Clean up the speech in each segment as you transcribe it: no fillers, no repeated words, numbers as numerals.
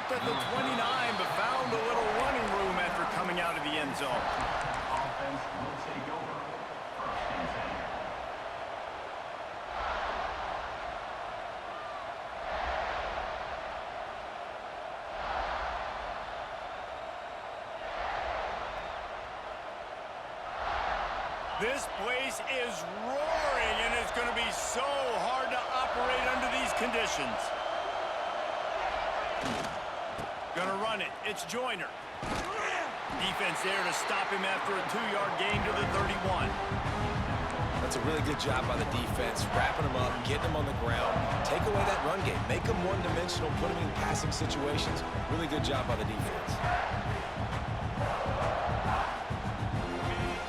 stopped at the 29, but found a little running room after coming out of the end zone. Offense will take over. First and 10. This place is roaring, and it's going to be so hard to operate under these conditions. Gonna run it. It's Joyner. Defense there to stop him after a 2-yard gain to the 31. That's a really good job by the defense, wrapping him up, getting him on the ground. Take away that run game. Make him one-dimensional, put him in passing situations. Really good job by the defense.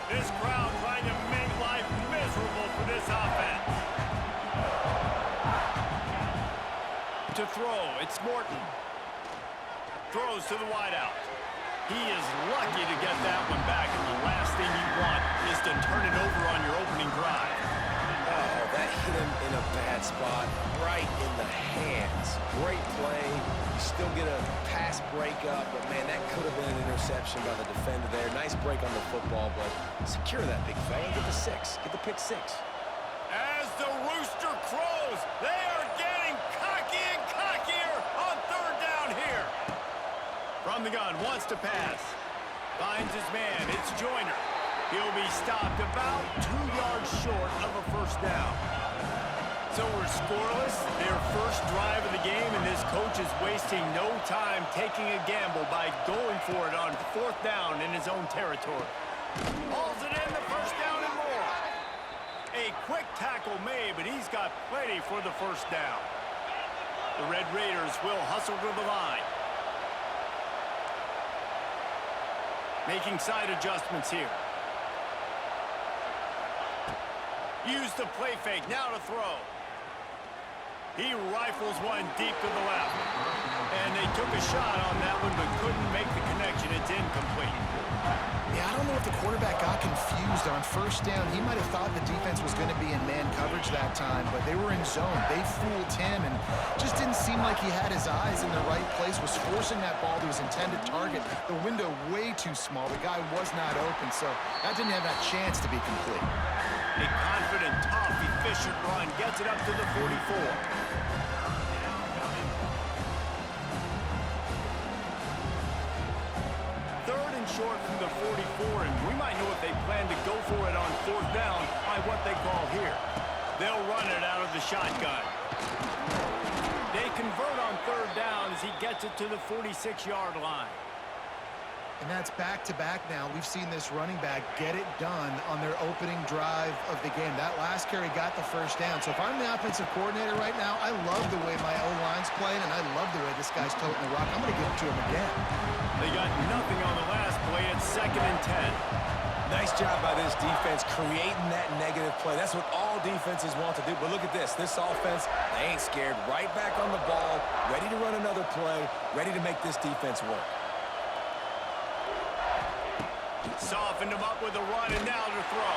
This crowd trying to make life miserable for this offense. To throw, it's Morton. Throws to the wideout. He is lucky to get that one back, and the last thing you want is to turn it over on your opening drive. Oh, that hit him in a bad spot, right in the hands. Great play. You still get a pass breakup, but, man, that could have been an interception by the defender there. Nice break on the football, but secure that big fella. Get the 6. Get the pick 6. As the rooster crows, they are getting cocky and cockier on third down here. From the gun, wants to pass. Finds his man, it's Joyner. He'll be stopped about 2 yards short of a first down. So we're scoreless, their first drive of the game, and this coach is wasting no time taking a gamble by going for it on fourth down in his own territory. Hauls it in, the first down and more. A quick tackle made, but he's got plenty for the first down. The Red Raiders will hustle to the line. Making side adjustments here. Use the play fake, now to throw. He rifles one deep to the left. And they took a shot on that one, but couldn't make the connection. It's incomplete. Yeah, I don't know if the quarterback got confused on first down. He might have thought the defense was going to be in man coverage that time, but they were in zone. They fooled him and just didn't seem like he had his eyes in the right place, was forcing that ball to his intended target. The window way too small. The guy was not open, so that didn't have that chance to be complete. A confident, tough, efficient run gets it up to the 44. Short from the 44, and we might know if they plan to go for it on fourth down by what they call here. They'll run it out of the shotgun. They convert on third down as he gets it to the 46-yard line. And that's back-to-back now. We've seen this running back get it done on their opening drive of the game. That last carry got the first down. So if I'm the offensive coordinator right now, I love the way my O-line's playing, and I love the way this guy's toting the rock. I'm going to give it to him again. They got nothing on the last play. It's 2nd and 10. Nice job by this defense creating that negative play. That's what all defenses want to do. But look at this. This offense, they ain't scared. Right back on the ball, ready to run another play, ready to make this defense work. Softened him up with a run, and now to throw.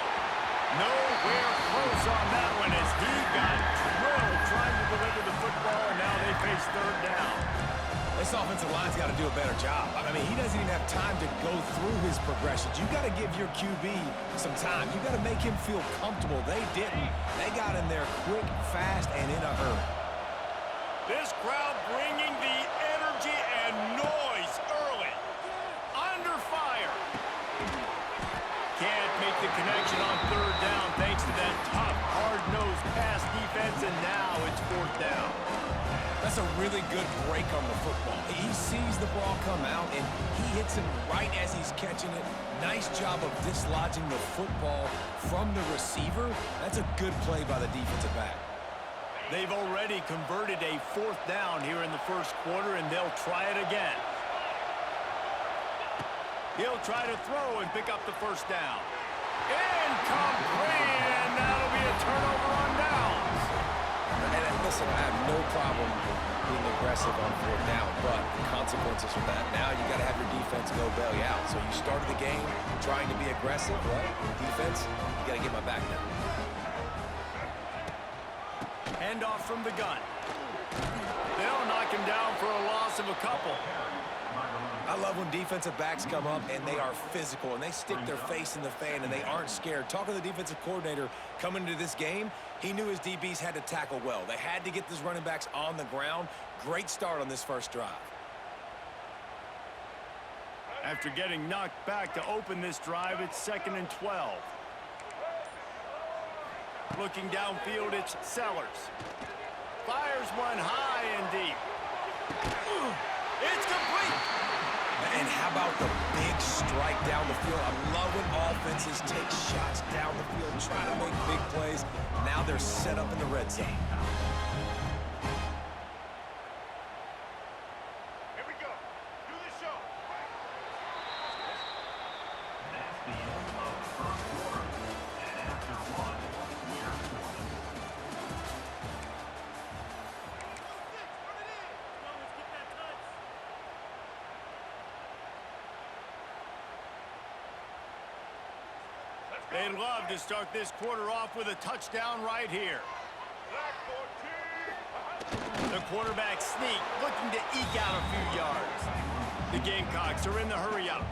Nowhere close on that one as he got drilled trying to deliver the football, and now they face third down. This offensive line's got to do a better job. I mean, he doesn't even have time to go through his progressions. You got to give your QB some time. You got to make him feel comfortable. They didn't. They got in there quick, fast, and in a hurry. This crowd bringing the energy and noise early. Under fire. Can't make the connection on third down thanks to that tough, hard-nosed pass defense, and now it's fourth down. That's a really good break on the football. He sees the ball come out, and he hits it right as he's catching it. Nice job of dislodging the football from the receiver. That's a good play by the defensive back. They've already converted a fourth down here in the first quarter, and they'll try it again. He'll try to throw and pick up the first down. Incomplete, and that'll be a turnover on downs. And listen, I have no problem being aggressive on fourth down, but the consequences of that, now you got to have your defense go bail you out. So you started the game trying to be aggressive. Well, defense, you got to get my back now. Handoff from the gun. They'll knock him down for a loss loss of a couple. I love when defensive backs come up and they are physical and they stick their face in the fan and they aren't scared. Talking to the defensive coordinator coming into this game, he knew his DBs had to tackle well. They had to get those running backs on the ground. Great start on this first drive. After getting knocked back to open this drive, it's 2nd and 12. Looking downfield, it's Sellers. Fires one high and deep. It's complete. And how about the big strike down the field? I love when offenses take shots down the field, try to make big plays. Now they're set up in the red zone. Here we go. Do the show. That's the end of the first quarter. And after one, we're scoreless. They'd love to start this quarter off with a touchdown right here. The quarterback sneak, looking to eke out a few yards. The Gamecocks are in the hurry-up.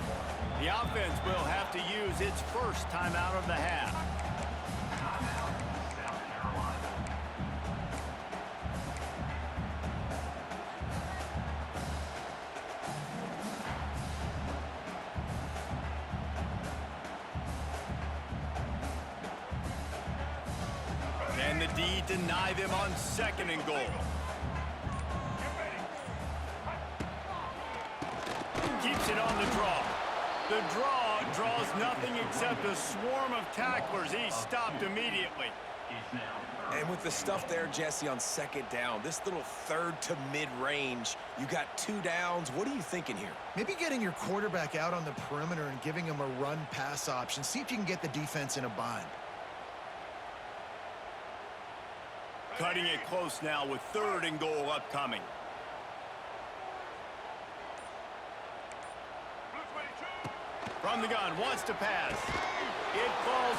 The offense will have to use its first timeout of the half. South Carolina. And the D deny them on 2nd and goal. Keeps it on the draw. The draw draws nothing except a swarm of tacklers. He's stopped immediately. It's now And with the stuff there, Jesse, on 2nd down, this little 3rd to mid-range, you got 2 downs. What are you thinking here? Maybe getting your quarterback out on the perimeter and giving him a run-pass option. See if you can get the defense in a bind. Cutting it close now with 3rd and goal upcoming. From the gun, wants to pass. It falls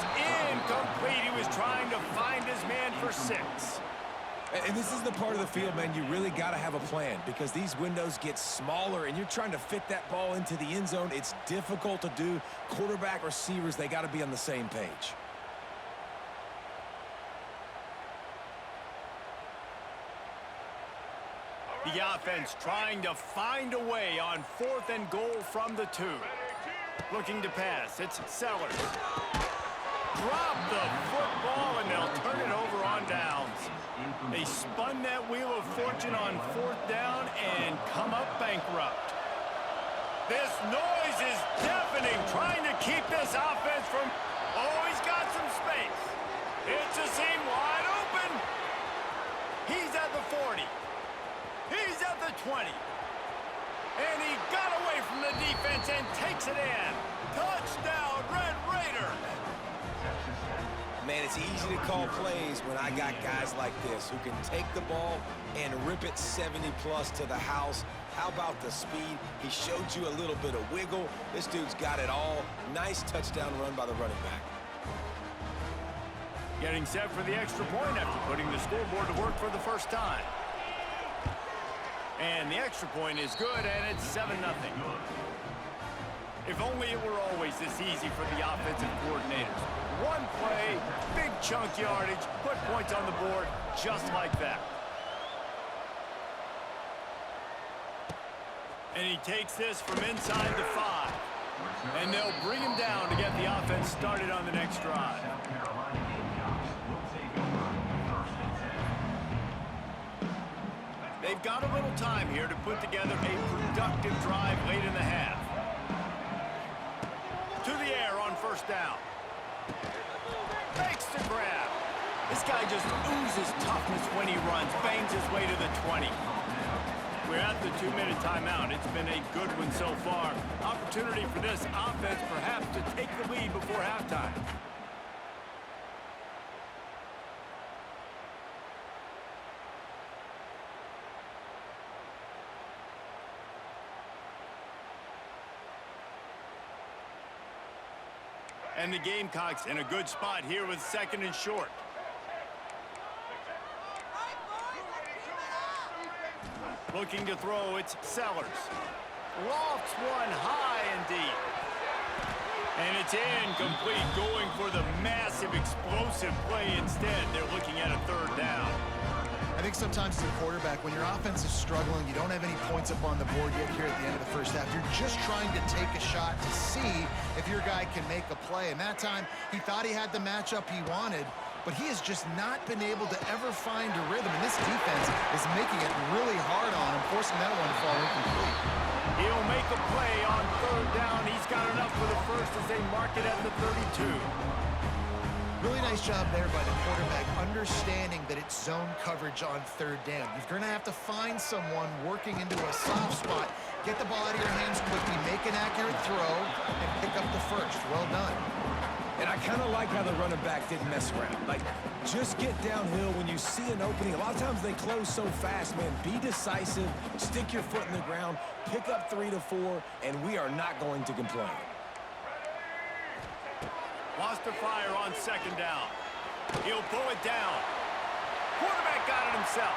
incomplete. He was trying to find his man for 6. And this is the part of the field, man, you really got to have a plan because these windows get smaller and you're trying to fit that ball into the end zone. It's difficult to do. Quarterback, receivers, they got to be on the same page. The offense trying to find a way on 4th and goal from the 2. Looking to pass, it's Sellers. Drop the football and they'll turn it over on downs. They spun that wheel of fortune on 4th down and come up bankrupt. This noise is deafening, trying to keep this offense from... Oh, he's got some space. It's a seam wide open. He's at the 40. He's at the 20. And he got away from the defense and takes it in. Touchdown, Red Raider. Man, it's easy to call plays when I got guys like this who can take the ball and rip it 70-plus to the house. How about the speed? He showed you a little bit of wiggle. This dude's got it all. Nice touchdown run by the running back. Getting set for the extra point after putting the scoreboard to work for the first time. And the extra point is good, and it's 7-0. If only it were always this easy for the offensive coordinators. One play, big chunk yardage, put points on the board just like that. And he takes this from inside the 5. And they'll bring him down to get the offense started on the next drive. South Carolina Gamecocks will take over 1st and 10. They've got a little time here to put together a productive drive late in the half. To the air on 1st down. Fakes the grab. This guy just oozes toughness when he runs, bangs his way to the 20. We're at the 2-minute timeout. It's been a good one so far. Opportunity for this offense perhaps to take the lead before halftime. And the Gamecocks in a good spot here with 2nd and short. Looking to throw, it's Sellers. Lofts one high and deep. And it's incomplete, going for the massive explosive play instead. They're looking at a third down. I think sometimes as a quarterback, when your offense is struggling, you don't have any points up on the board yet here at the end of the first half. You're just trying to take a shot to see if your guy can make a play. And that time, he thought he had the matchup he wanted, but he has just not been able to ever find a rhythm. And this defense is making it really hard on him, forcing that one to fall incomplete. He'll make a play on third down. He's got enough for the first as they mark it at the 32. Really nice job there by the quarterback, understanding that it's zone coverage on third down. You're going to have to find someone working into a soft spot, get the ball out of your hands quickly, make an accurate throw, and pick up the first. Well done. And I kind of like how the running back didn't mess around. Like, just get downhill when you see an opening. A lot of times they close so fast, man. Be decisive, stick your foot in the ground, pick up 3 to 4, and we are not going to complain. Wants to fire on second down. He'll pull it down. Quarterback got it himself.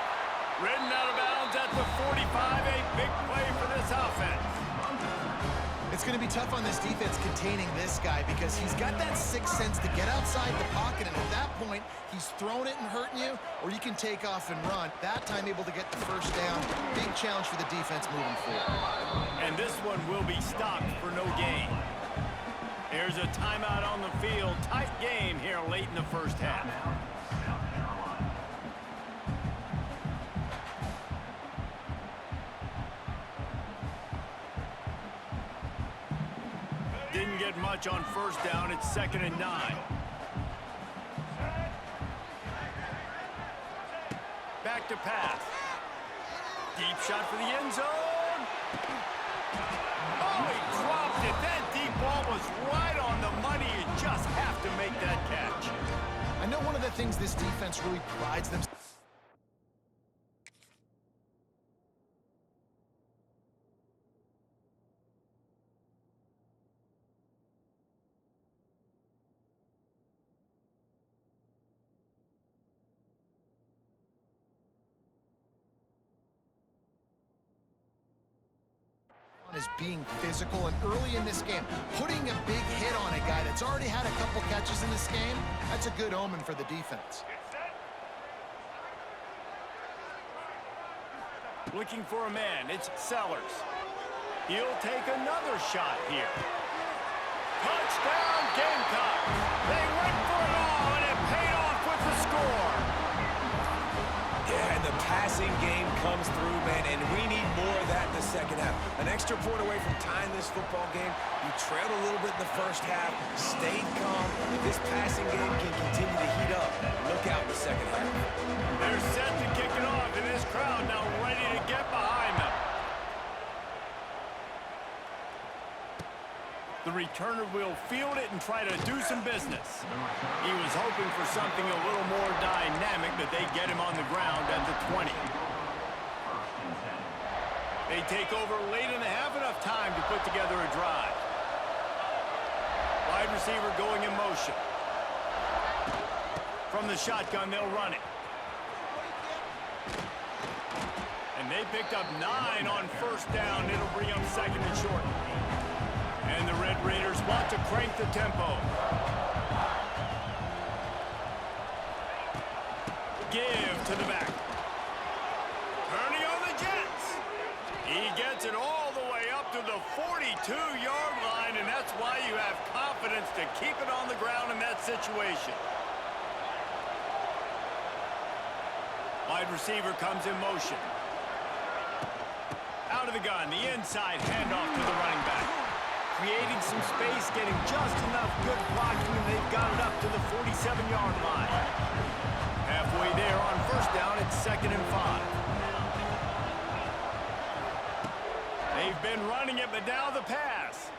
Ridden out of bounds at the 45. A big play for this offense. It's going to be tough on this defense containing this guy because he's got that sixth sense to get outside the pocket, and at that point, he's throwing it and hurting you, or you can take off and run. That time able to get the first down. Big challenge for the defense moving forward. And this one will be stopped for no gain. There's a timeout on the field. Tight game here late in the first half. Didn't get much on first down. It's 2nd and 9. Back to pass. Deep shot for the end zone. Oh, he dropped it. That deep ball was right on the money. You just have to make that catch. I know one of the things this defense really prides themselves is being physical, and early in this game, putting a big hit on a guy that's already had a couple catches in this game, that's a good omen for the defense. Looking for a man, it's Sellers. He'll take another shot here. Touchdown, Gamecocks! They went for it all, and it paid off with the score. Yeah, and the passing game comes through, man, and we need more of that in the second half. An extra point away from tying this football game. You trailed a little bit in the first half, stayed calm. If this passing game can continue to heat up, look out in the second half. They're set to kick it off, and this crowd now ready to get behind them. The returner will field it and try to do some business. He was hoping for something a little more dynamic, but they get him on the ground at the 20. They take over late in the half, enough time to put together a drive. Wide receiver going in motion. From the shotgun, they'll run it. And they picked up 9 on first down. It'll bring up 2nd and short. And the Red Raiders want to crank the tempo. Give to the back. Turning on the Jets. He gets it all the way up to the 42-yard line, and that's why you have confidence to keep it on the ground in that situation. Wide receiver comes in motion. Out of the gun, the inside handoff to the running back. Creating some space, getting just enough good blocking, and they've got it up to the 47-yard line. Halfway there on first down, it's 2nd and 5. They've been running it, but now the pass.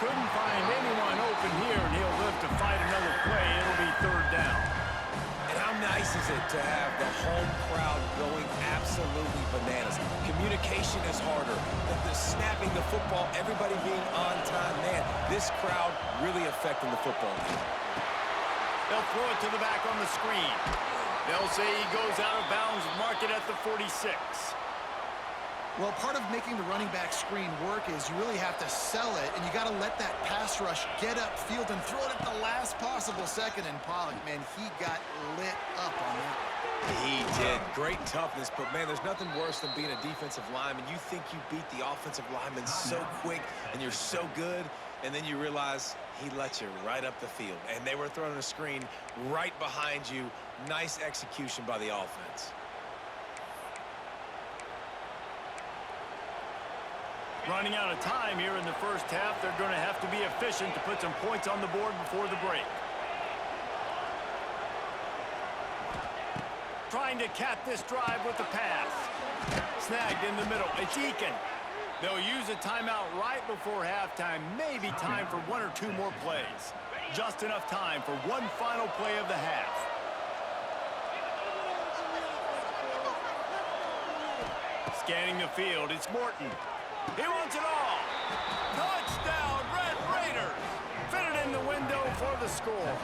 Couldn't find anyone open here, and he'll live to fight another play. It'll be 3rd down. And how nice is it to have the home crowd going absolutely bananas? Communication is harder. The snapping the football, everybody being on time. Man, this crowd really affecting the football game. They'll throw it to the back on the screen. They'll say he goes out of bounds, mark it at the 46. Well, part of making the running back screen work is you really have to sell it, and you got to let that pass rush get upfield and throw it at the last possible second. And Pollock, man, he got lit up on that. He did. Great toughness, but, man, there's nothing worse than being a defensive lineman. You think you beat the offensive lineman so quick, and you're so good, and then you realize he let you right up the field. And they were throwing a screen right behind you. Nice execution by the offense. Running out of time here in the first half. They're going to have to be efficient to put some points on the board before the break. Trying to cap this drive with the pass. Snagged in the middle. It's Eakin. They'll use a timeout right before halftime. Maybe time for one or two more plays. Just enough time for one final play of the half. Scanning the field, it's Morton. He wants it all. Touchdown, Red Raiders. Fitted in the window for the score.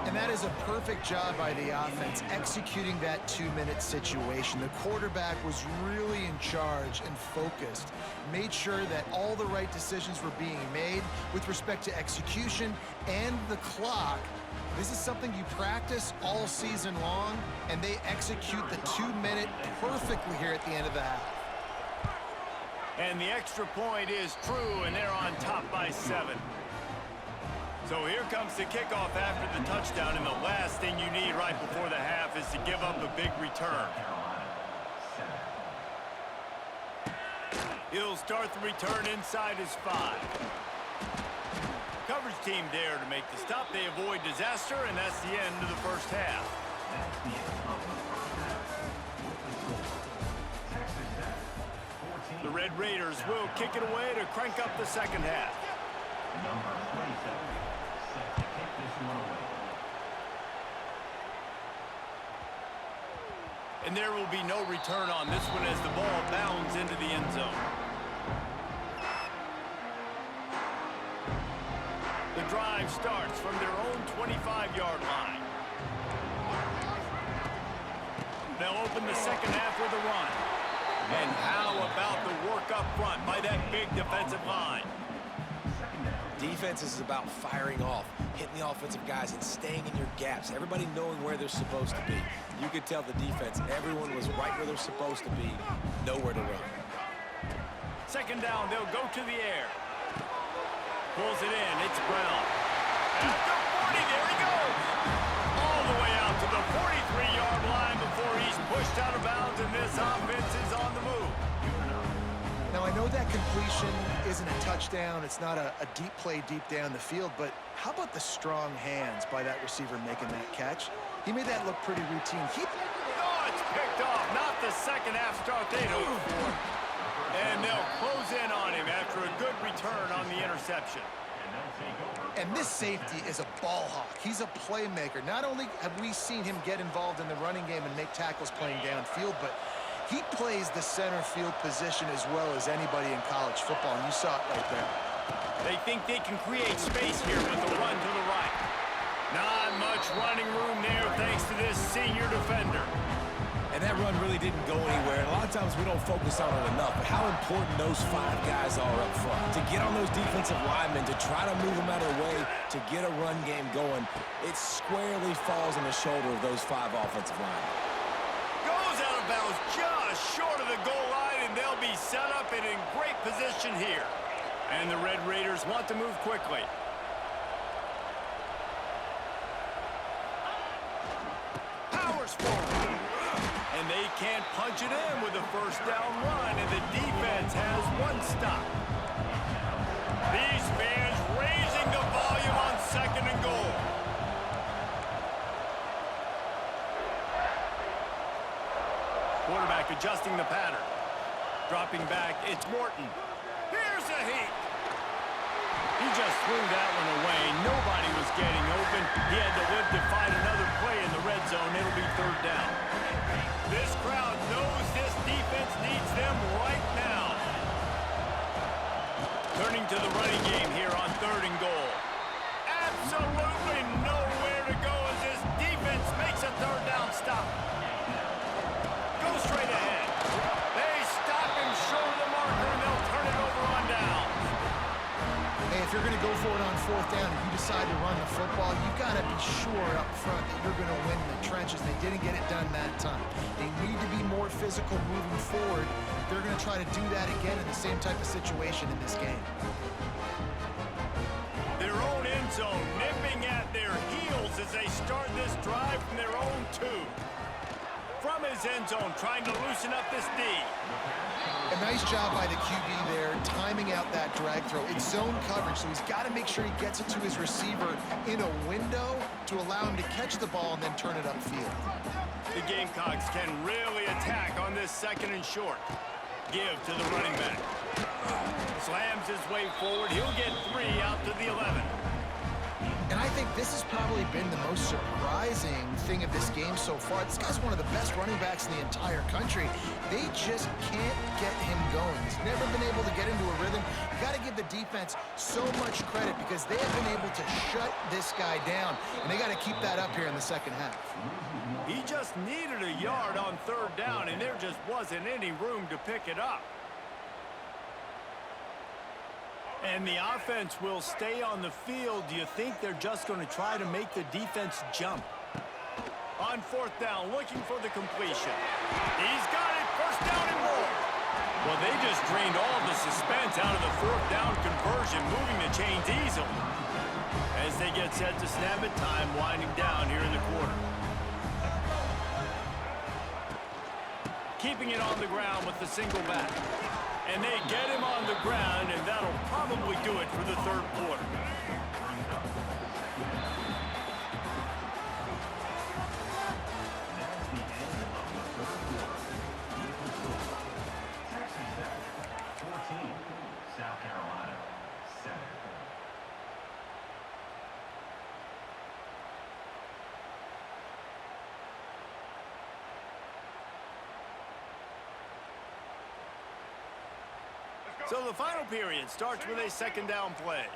And that is a perfect job by the offense, executing that 2-minute situation. The quarterback was really in charge and focused, made sure that all the right decisions were being made with respect to execution and the clock. This is something you practice all season long, and they execute the 2-minute perfectly here at the end of the half. And the extra point is true, and they're on top by 7. So here comes the kickoff after the touchdown, and the last thing you need right before the half is to give up a big return. He'll start the return inside his 5. Coverage team there to make the stop. They avoid disaster, and that's the end of the first half. The Red Raiders will kick it away to crank up the second half. Number 27 set to kick this one away. And there will be no return on this one as the ball bounds into the end zone. The drive starts from their own 25-yard line. They'll open the second half with a run. And how about the work up front by that big defensive line? Defense is about firing off, hitting the offensive guys and staying in your gaps. Everybody knowing where they're supposed to be. You could tell the defense, everyone was right where they're supposed to be, nowhere to run. Second down, they'll go to the air. Pulls it in, it's Brown. At the 40, there he goes. All the way out to the 43-yard line before he's pushed out of bounds, and this offense is on the move. Now, I know that completion isn't a touchdown. It's not a deep play deep down the field, but how about the strong hands by that receiver making that catch? He made that look pretty routine. Oh, it's picked off. Not the second half start they'd hoped for. And they'll close in on him after a good return on the interception. And this safety is a ball hawk. He's a playmaker. Not only have we seen him get involved in the running game and make tackles playing downfield, but he plays the center field position as well as anybody in college football, and you saw it right there. They think they can create space here with a run to the right. Not much running room there thanks to this senior defender. And that run really didn't go anywhere. A lot of times we don't focus on it enough, but how important those 5 guys are up front. To get on those defensive linemen, to try to move them out of the way, to get a run game going, it squarely falls on the shoulder of those 5 offensive linemen. Goes out of bounds just short of the goal line, and they'll be set up and in great position here. And the Red Raiders want to move quickly. Powers forward. And they can't punch it in with a first down run, and the defense has one stop. These fans raising the volume on second and goal. Quarterback adjusting the pattern. Dropping back, it's Morton. Here's a heat. He just threw that one away. Nobody was getting open. He had to live to find another play in the red zone. It'll be third down. This crowd knows this defense needs them right now. Turning to the running game here on third and goal. Absolutely nowhere to go as this defense makes a third down stop. Go straight ahead. They stop him short of the marker, and they'll turn it over on downs. Hey, if you're going to go for it on fourth down and you decide to run the football, you've got to be sure up front that you're going to win the trenches. They didn't get it done that time. They need to be more physical moving forward. They're going to try to do that again in the same type of situation in this game. Their own end zone nipping at their heels as they start this drive from their own 2. From his end zone, trying to loosen up this D. A nice job by the QB there, timing out that drag throw. It's zone coverage, so he's got to make sure he gets it to his receiver in a window to allow him to catch the ball and then turn it upfield. The Gamecocks can really attack on this 2nd and short. Give to the running back. Slams his way forward. He'll get 3 out to the 11. And I think this has probably been the most surprising thing of this game so far. This guy's one of the best running backs in the entire country. They just can't get him going. He's never been able to get into a rhythm. You got to give the defense so much credit because they have been able to shut this guy down, and they got to keep that up here in the second half. He just needed a yard on third down, and there just wasn't any room to pick it up. And the offense will stay on the field. Do you think they're just going to try to make the defense jump? On fourth down, looking for the completion. He's got it, first down and more. Well, they just drained all the suspense out of the fourth down conversion, moving the chains easily. As they get set to snap it, time winding down here in the quarter. Keeping it on the ground with the single back. And they get him on the ground, and that'll probably do it for the third quarter. Texas Tech 14, South Carolina 7. So the final period starts with a 2nd down play.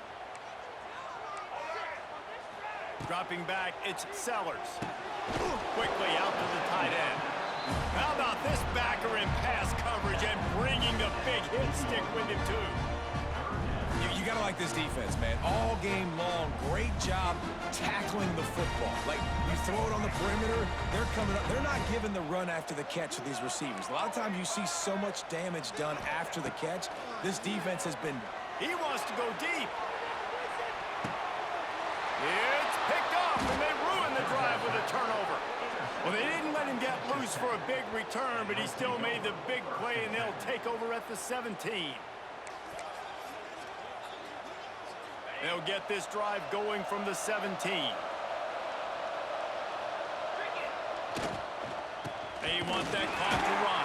Dropping back, it's Sellers. Quickly out to the tight end. How about this backer in pass coverage and bringing the big hit stick with him, too? You got to like this defense, man. All game long, great job tackling the football. Like, you throw it on the perimeter, they're coming up. They're not giving the run after the catch of these receivers. A lot of times you see so much damage done after the catch. This defense has been... He wants to go deep. It's picked off, and they ruin the drive with a turnover. Well, they didn't let him get loose for a big return, but he still made the big play, and they'll take over at the 17. They'll get this drive going from the 17. They want that clock to run.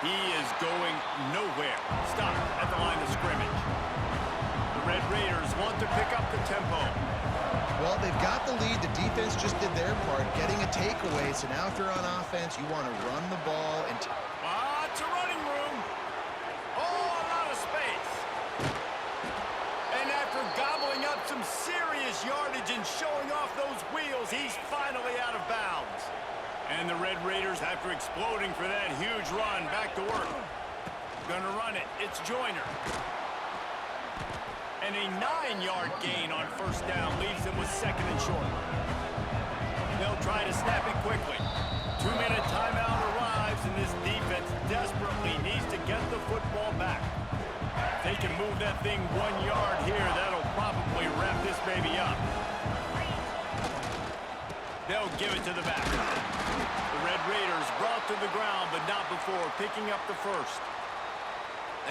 He is going nowhere. Stop at the line of scrimmage. The Red Raiders want to pick up the tempo. Well, they've got the lead. The defense just did their part, getting a takeaway. So now if you're on offense, you want to run the ball and... Lots of running room. Oh, a lot of space. And after gobbling up some serious yardage and showing off those wheels, he's finally out of bounds. And the Red Raiders, after exploding for that huge run, back to work. Gonna run it. It's Joyner. And a 9-yard gain on first down leaves them with 2nd and short. They'll try to snap it quickly. 2-minute timeout arrives, and this defense desperately needs to get the football back. If they can move that thing 1 yard here, that'll probably wrap this baby up. They'll give it to the back. The Red Raiders brought to the ground, but not before picking up the first.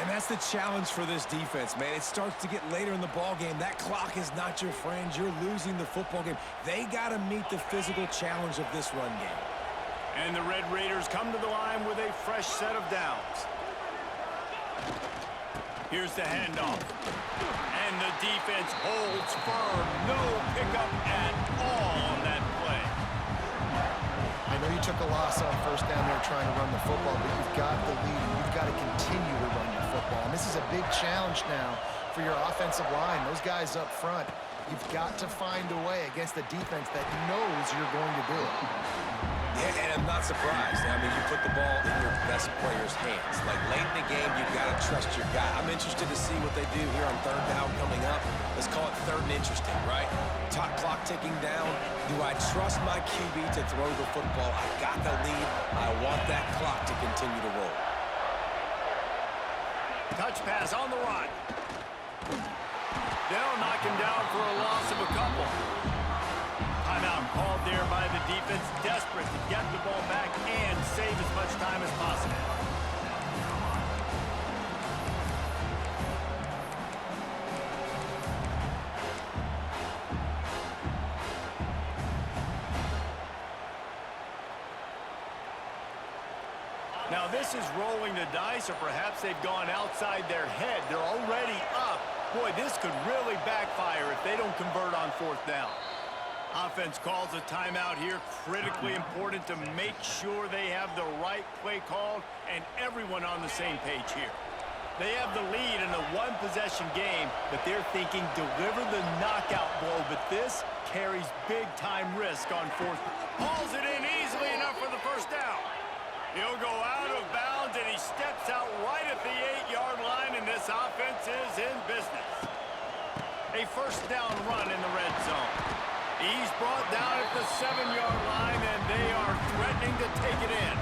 And that's the challenge for this defense, man. It starts to get later in the ball game. That clock is not your friend. You're losing the football game. They got to meet the physical challenge of this run game. And the Red Raiders come to the line with a fresh set of downs. Here's the handoff. And the defense holds firm. No pickup at all on that play. I know you took a loss on first down there trying to run the football, but you've got the lead, and you've got to continue to run the football. And this is a big challenge now for your offensive line. Those guys up front, you've got to find a way against the defense that knows you're going to do it. Yeah, and I'm not surprised. I mean, you put the ball in your best player's hands. Like, late in the game, you've got to trust your guy. I'm interested to see what they do here on third down coming up. Let's call it third and interesting, right? Clock ticking down. Do I trust my QB to throw the football? I got the lead. I want that clock to continue to roll. Touch pass on the run. They'll knock him down for a loss of a couple. Timeout called there by the defense, desperate to get the ball back and save as much time as possible. Now this is rolling the dice, or perhaps they've gone outside their head. They're already up. Boy, this could really backfire if they don't convert on fourth down. Offense calls a timeout here. Critically important to make sure they have the right play called and everyone on the same page here. They have the lead in a one-possession game, but they're thinking deliver the knockout blow, but this carries big-time risk on fourth. Hauls it in easily enough for the first down. He'll go out of bounds, and he steps out right at the 8-yard line, and this offense is in business. A first down run in the red zone. He's brought down at the 7-yard line, and they are threatening to take it in.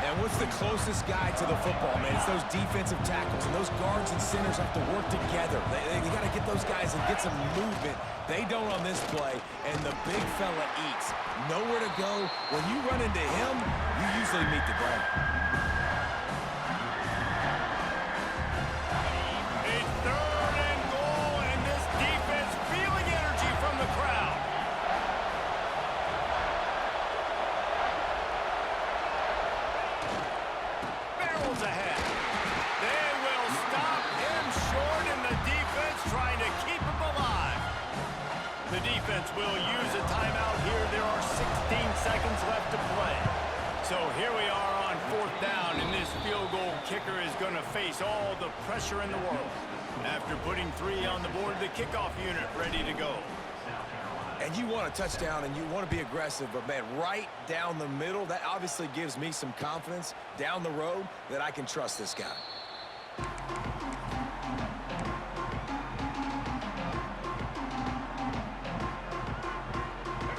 And what's the closest guy to the football, man? It's those defensive tackles, and those guards and centers have to work together. They got to get those guys and get some movement. They don't on this play, and the big fella eats. Nowhere to go. When you run into him, you usually meet the ground. A third and goal, and this defense feeling energy from the crowd. Barrels ahead. They will stop him short, and the defense trying to keep him alive. The defense will use a timeout here. There are 16 seconds left to play. So here we are on fourth down, and this field goal kicker is going to face all the pressure in the world. After putting 3 on the board, the kickoff unit ready to go. And you want a touchdown, and you want to be aggressive, but, man, right down the middle, that obviously gives me some confidence down the road that I can trust this guy.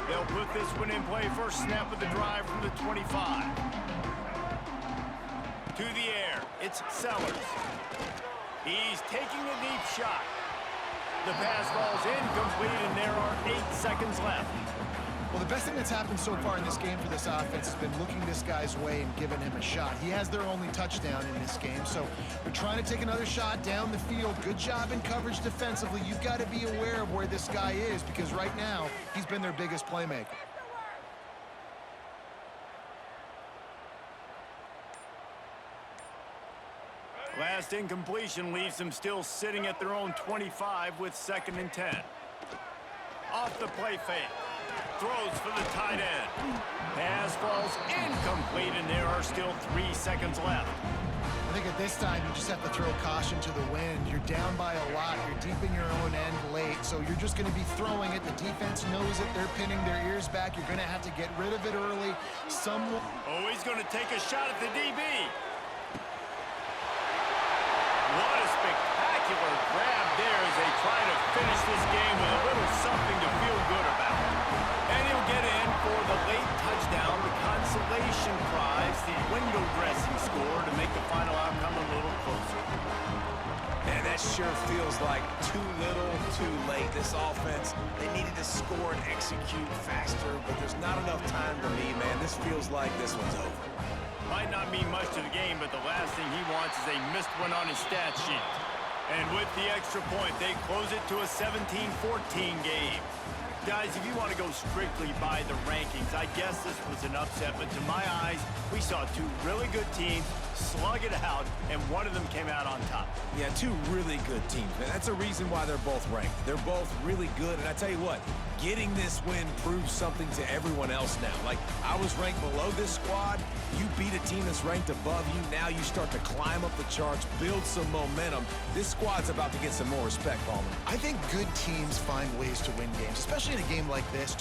They'll put this one in play. First snap of the drive from the 25. To the air, it's Sellers. He's taking a deep shot. The pass falls incomplete, and there are 8 seconds left. Well, the best thing that's happened so far in this game for this offense has been looking this guy's way and giving him a shot. He has their only touchdown in this game, so they're trying to take another shot down the field. Good job in coverage defensively. You've got to be aware of where this guy is, because right now, he's been their biggest playmaker. Last incompletion leaves them still sitting at their own 25 with 2nd and 10. Off the play fake. Throws for the tight end. Pass falls incomplete, and there are still 3 seconds left. I think at this time, you just have to throw caution to the wind. You're down by a lot. You're deep in your own end late, so you're just going to be throwing it. The defense knows it. They're pinning their ears back. You're going to have to get rid of it early. Oh, he's going to take a shot at the DB. What a spectacular grab there as they try to finish this game with a little something to feel good about. And he'll get in for the late touchdown, the consolation prize, the window dressing score to make the final outcome a little closer. Man, that sure feels like too little, too late. This offense, they needed to score and execute faster, but there's not enough time for me, man. This feels like this one's over. Might not mean much to the game, but the last thing he wants is a missed one on his stat sheet. And with the extra point, they close it to a 17-14 game. Guys, if you want to go strictly by the rankings, I guess this was an upset, but to my eyes, we saw 2 really good teams slug it out, and one of them came out on top. Yeah, 2 really good teams, man. That's a reason why they're both ranked. They're both really good, and I tell you what, getting this win proves something to everyone else now. Like, I was ranked below this squad. You beat a team that's ranked above you. Now you start to climb up the charts, build some momentum. This squad's about to get some more respect, Palmer. I think good teams find ways to win games, especially in a game like this.